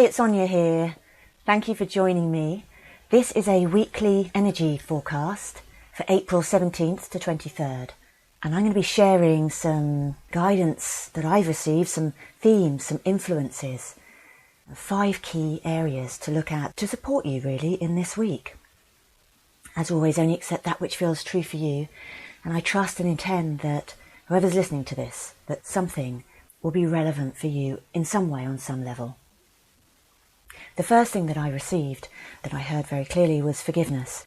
Hi, it's Sonia here. Thank you for joining me. This is a weekly energy forecast for April 17th to 23rd. And I'm going to be sharing some guidance that I've received, some themes, some influences, 5 key areas to look at to support you really in this week. As always, only accept that which feels true for you. And I trust and intend that whoever's listening to this, that something will be relevant for you in some way, on some level. The first thing that I received, that I heard very clearly, was forgiveness.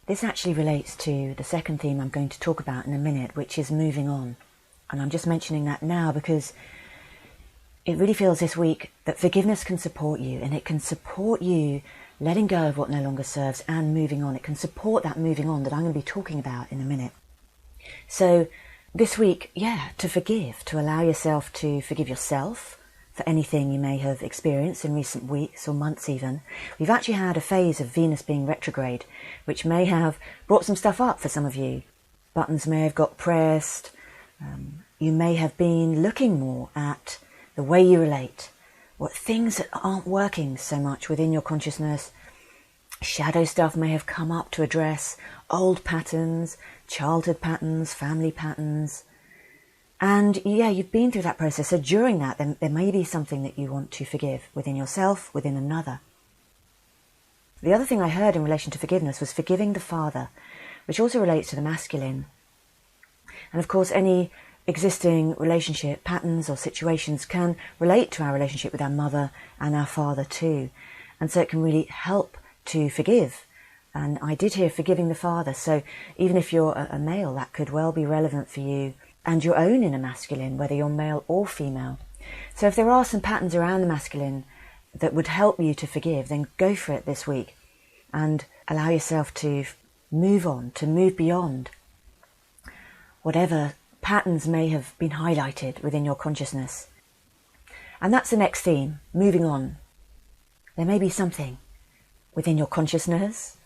This actually relates to the second theme I'm going to talk about in a minute, which is moving on. And I'm just mentioning that now because it really feels this week that forgiveness can support you, and it can support you letting go of what no longer serves and moving on. It can support that moving on that I'm going to be talking about in a minute. So this week, to forgive, to allow yourself to forgive yourself for anything you may have experienced in recent weeks or months even. We've actually had a phase of Venus being retrograde, which may have brought some stuff up for some of you. Buttons may have got pressed. You may have been looking more at the way you relate, what things that aren't working so much within your consciousness. Shadow stuff may have come up to address old patterns, childhood patterns, family patterns. And you've been through that process. So during that, there may be something that you want to forgive within yourself, within another. The other thing I heard in relation to forgiveness was forgiving the father, which also relates to the masculine. And of course, any existing relationship patterns or situations can relate to our relationship with our mother and our father too. And so it can really help to forgive. And I did hear forgiving the father. So even if you're a male, that could well be relevant for you and your own inner masculine, whether you're male or female. So if there are some patterns around the masculine that would help you to forgive, then go for it this week and allow yourself to move on, to move beyond whatever patterns may have been highlighted within your consciousness. And that's the next theme, moving on. There may be something within your consciousness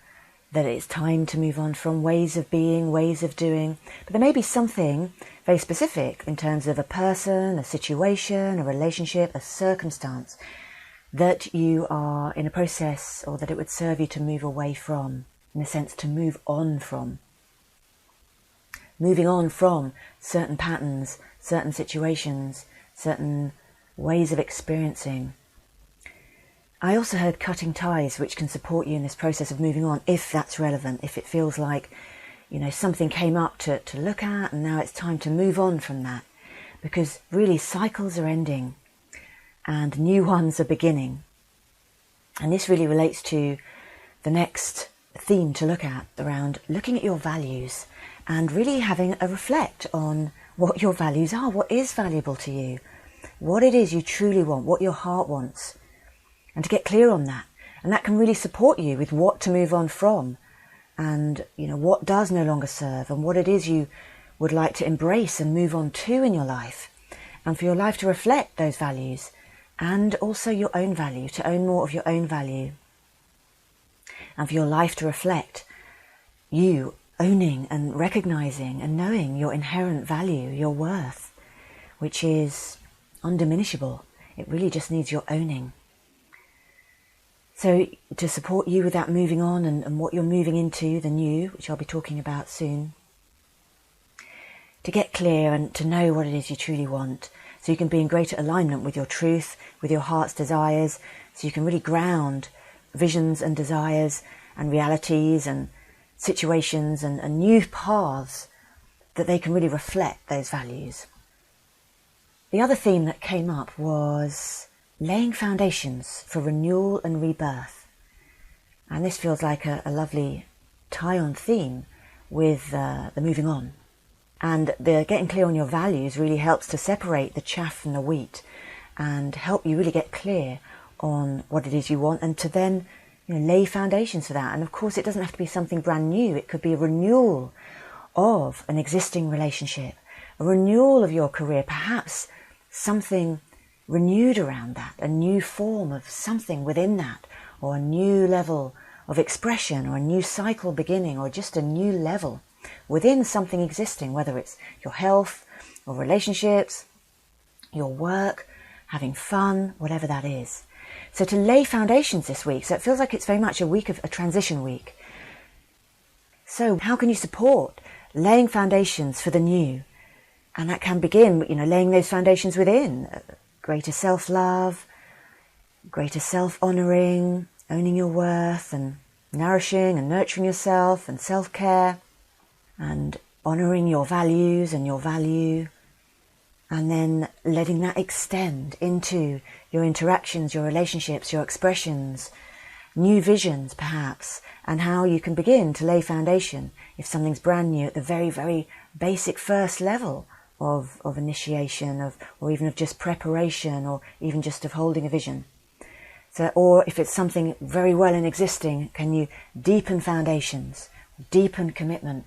that it's time to move on from, ways of being, ways of doing. But there may be something very specific in terms of a person, a situation, a relationship, a circumstance that you are in a process, or that it would serve you to move away from, in a sense to move on from. Moving on from certain patterns, certain situations, certain ways of experiencing. I also heard cutting ties, which can support you in this process of moving on, if that's relevant, if it feels like, something came up to look at and now it's time to move on from that. Because really cycles are ending and new ones are beginning. And this really relates to the next theme to look at, around looking at your values and really having a reflect on what your values are, what is valuable to you, what it is you truly want, what your heart wants. And to get clear on that. And that can really support you with what to move on from. And, what does no longer serve, and what it is you would like to embrace and move on to in your life. And for your life to reflect those values. And also your own value, to own more of your own value. And for your life to reflect you owning and recognizing and knowing your inherent value, your worth, which is undiminishable. It really just needs your owning. So to support you with that moving on and what you're moving into, the new, which I'll be talking about soon, to get clear and to know what it is you truly want, so you can be in greater alignment with your truth, with your heart's desires, so you can really ground visions and desires and realities and situations and new paths that they can really reflect those values. The other theme that came up was laying foundations for renewal and rebirth. And this feels like a lovely tie-on theme with the moving on. And the getting clear on your values really helps to separate the chaff from the wheat and help you really get clear on what it is you want, and to then lay foundations for that. And of course it doesn't have to be something brand new. It could be a renewal of an existing relationship, a renewal of your career, perhaps something renewed around that, a new form of something within that, or a new level of expression, or a new cycle beginning, or just a new level within something existing, whether it's your health or relationships, your work, having fun, whatever that is. So to lay foundations this week, so it feels like it's very much a week of a transition week. So how can you support laying foundations for the new? And that can begin, laying those foundations within greater self-love, greater self-honouring, owning your worth, and nourishing and nurturing yourself, and self-care, and honouring your values and your value, and then letting that extend into your interactions, your relationships, your expressions, new visions perhaps, and how you can begin to lay foundation if something's brand new at the very, very basic first level of initiation, or even of just preparation, or even just of holding a vision. So, or if it's something very well in existing, can you deepen foundations, deepen commitment?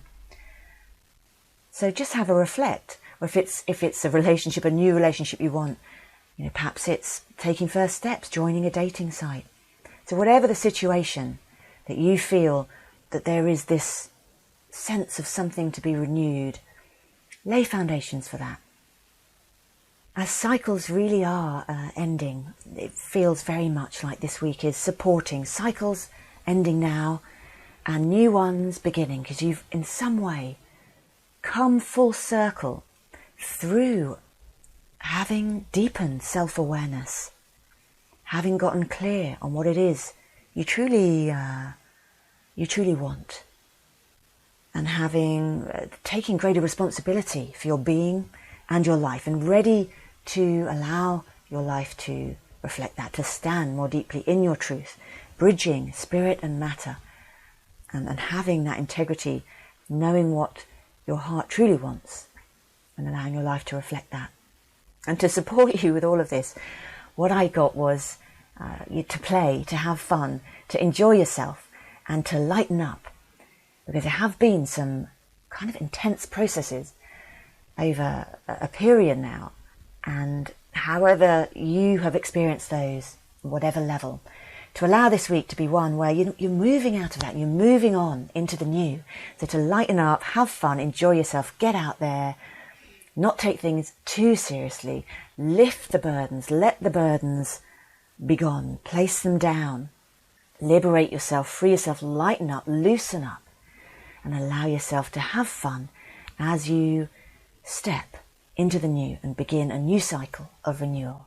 So just have a reflect. Or if it's a relationship, a new relationship you want, perhaps it's taking first steps, joining a dating site. So whatever the situation that you feel that there is this sense of something to be renewed, lay foundations for that. As cycles really are ending, it feels very much like this week is supporting cycles ending now and new ones beginning, because you've in some way come full circle through having deepened self-awareness, having gotten clear on what it is you truly want, and having taken greater responsibility for your being and your life, and ready to allow your life to reflect that, to stand more deeply in your truth, bridging spirit and matter, and having that integrity, knowing what your heart truly wants, and allowing your life to reflect that. And to support you with all of this, what I got was to play, to have fun, to enjoy yourself, and to lighten up, because there have been some kind of intense processes over a period now, and however you have experienced those, whatever level, to allow this week to be one where you're moving out of that, you're moving on into the new. So to lighten up, have fun, enjoy yourself, get out there, not take things too seriously, lift the burdens, let the burdens be gone, place them down, liberate yourself, free yourself, lighten up, loosen up, and allow yourself to have fun as you step into the new and begin a new cycle of renewal.